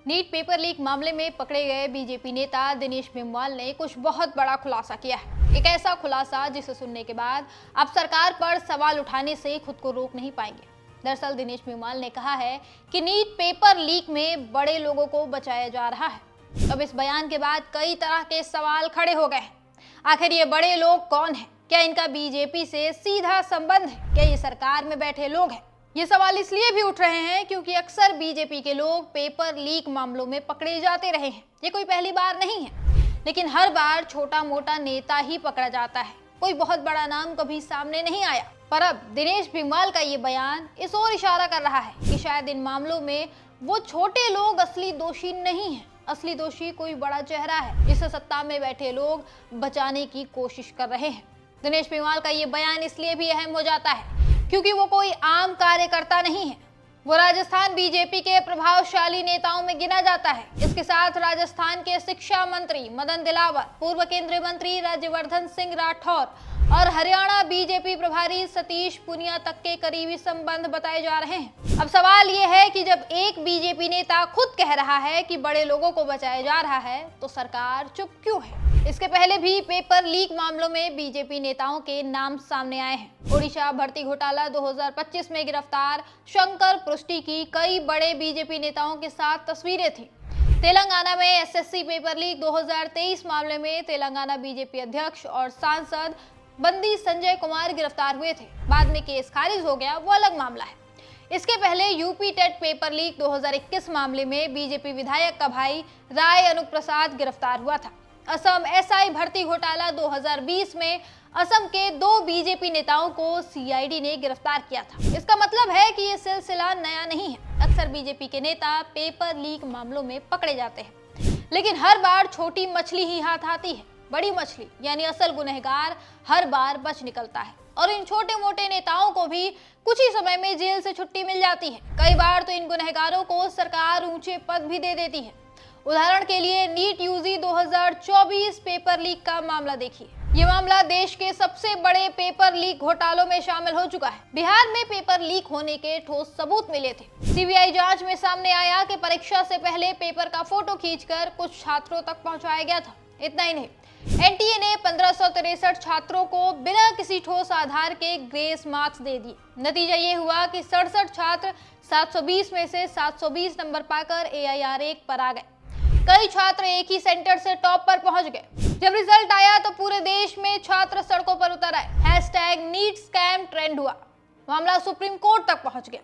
NEET paper leak मामले में पकड़े गए बीजेपी नेता दिनेश बिमवाल ने कुछ बहुत बड़ा खुलासा किया है। एक ऐसा खुलासा जिसे सुनने के बाद आप सरकार पर सवाल उठाने से खुद को रोक नहीं पाएंगे। दरअसल दिनेश बिमवाल ने कहा है कि नीट पेपर लीक में बड़े लोगों को बचाया जा रहा है। अब इस बयान के बाद कई तरह के सवाल खड़े हो गए हैं। आखिर ये बड़े लोग कौन हैं? क्या इनका बीजेपी से सीधा संबंध है? क्या ये सरकार में बैठे लोग हैं? ये सवाल इसलिए भी उठ रहे हैं क्योंकि अक्सर बीजेपी के लोग पेपर लीक मामलों में पकड़े जाते रहे हैं। ये कोई पहली बार नहीं है, लेकिन हर बार छोटा मोटा नेता ही पकड़ा जाता है, कोई बहुत बड़ा नाम कभी सामने नहीं आया। पर अब दिनेश बिमवाल का ये बयान इस ओर इशारा कर रहा है कि शायद इन मामलों में वो छोटे लोग असली दोषी नहीं हैं। असली दोषी कोई बड़ा चेहरा है जिसे सत्ता में बैठे लोग बचाने की कोशिश कर रहे हैं। दिनेश बिमवाल का ये बयान इसलिए भी अहम हो जाता है क्योंकि वो कोई आम कार्यकर्ता नहीं है। वो राजस्थान बीजेपी के प्रभावशाली नेताओं में गिना जाता है। इसके साथ राजस्थान के शिक्षा मंत्री मदन दिलावर, पूर्व केंद्रीय मंत्री राज्यवर्धन सिंह राठौर और हरियाणा बीजेपी प्रभारी सतीश पुनिया तक के करीबी संबंध बताए जा रहे हैं। अब सवाल ये है कि जब एक बीजेपी नेता खुद कह रहा है कि बड़े लोगों को बचाया जा रहा है, तो सरकार चुप क्यों है? इसके पहले भी पेपर लीक मामलों में बीजेपी नेताओं के नाम सामने आए हैं। ओडिशा भर्ती घोटाला 2025 में गिरफ्तार शंकर पृष्टि की कई बड़े बीजेपी नेताओं के साथ तस्वीरें थी। तेलंगाना में एसएससी पेपर लीक 2023 मामले में तेलंगाना बीजेपी अध्यक्ष और सांसद बंदी संजय कुमार गिरफ्तार हुए थे। बाद में केस खारिज हो गया, वो अलग मामला है। इसके पहले यूपी टेट पेपर लीक 2021 मामले में बीजेपी विधायक का भाई राय अनुप प्रसाद गिरफ्तार हुआ था। असम एसआई भर्ती घोटाला 2020 में असम के 2 बीजेपी नेताओं को सीआईडी ने गिरफ्तार किया था। इसका मतलब है कि ये सिलसिला नया नहीं है। अक्सर बीजेपी के नेता पेपर लीक मामलों में पकड़े जाते हैं, लेकिन हर बार छोटी मछली ही हाथ आती है। बड़ी मछली यानी असल गुनहगार हर बार बच निकलता है और इन छोटे मोटे नेताओं को भी कुछ ही समय में जेल से छुट्टी मिल जाती है। कई बार तो इन गुनहगारों को सरकार ऊंचे पद भी दे देती है। उदाहरण के लिए नीट यूजी 2024 पेपर लीक का मामला देखिए। ये मामला देश के सबसे बड़े पेपर लीक घोटालों में शामिल हो चुका है। बिहार में पेपर लीक होने के ठोस सबूत मिले थे। सीबीआई जांच में सामने आया कि परीक्षा से पहले पेपर का फोटो खींचकर कुछ छात्रों तक पहुंचाया गया था। इतना ही नहीं, एनटीए ने 1563 छात्रों को बिना किसी ठोस आधार के ग्रेस मार्क्स दे दिए। नतीजा ये हुआ कि 67 छात्र 720 में से 720 नंबर पाकर AIR 1 पर आ गए। कई छात्र एक ही सेंटर से टॉप पर पहुंच गए। जब रिजल्ट आया तो पूरे देश में छात्र सड़कों पर उतर आए। #नीट स्कैम ट्रेंड हुआ। मामला सुप्रीम कोर्ट तक पहुंच गया।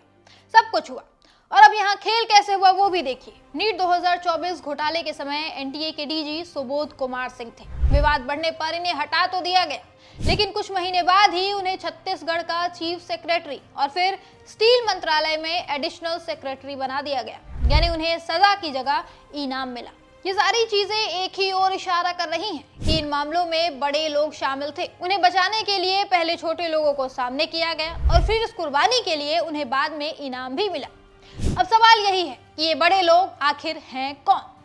सब कुछ हुआ और अब यहाँ खेल कैसे हुआ वो भी देखिए। नीट 2024 घोटाले के समय एनटीए के डीजी सुबोध कुमार सिंह थे। विवाद बढ़ने पर इन्हें हटा तो दिया गया, लेकिन कुछ महीने बाद ही उन्हें छत्तीसगढ़ का चीफ सेक्रेटरी और फिर स्टील मंत्रालय में एडिशनल सेक्रेटरी बना दिया गया, यानी उन्हें सजा की जगह इनाम मिला। ये सारी चीजें एक ही ओर इशारा कर रही हैं कि इन मामलों में बड़े लोग शामिल थे। उन्हें बचाने के लिए पहले छोटे लोगों को सामने किया गया और फिर इस कुर्बानी के लिए उन्हें बाद में इनाम भी मिला। अब सवाल यही है कि ये बड़े लोग आखिर हैं कौन?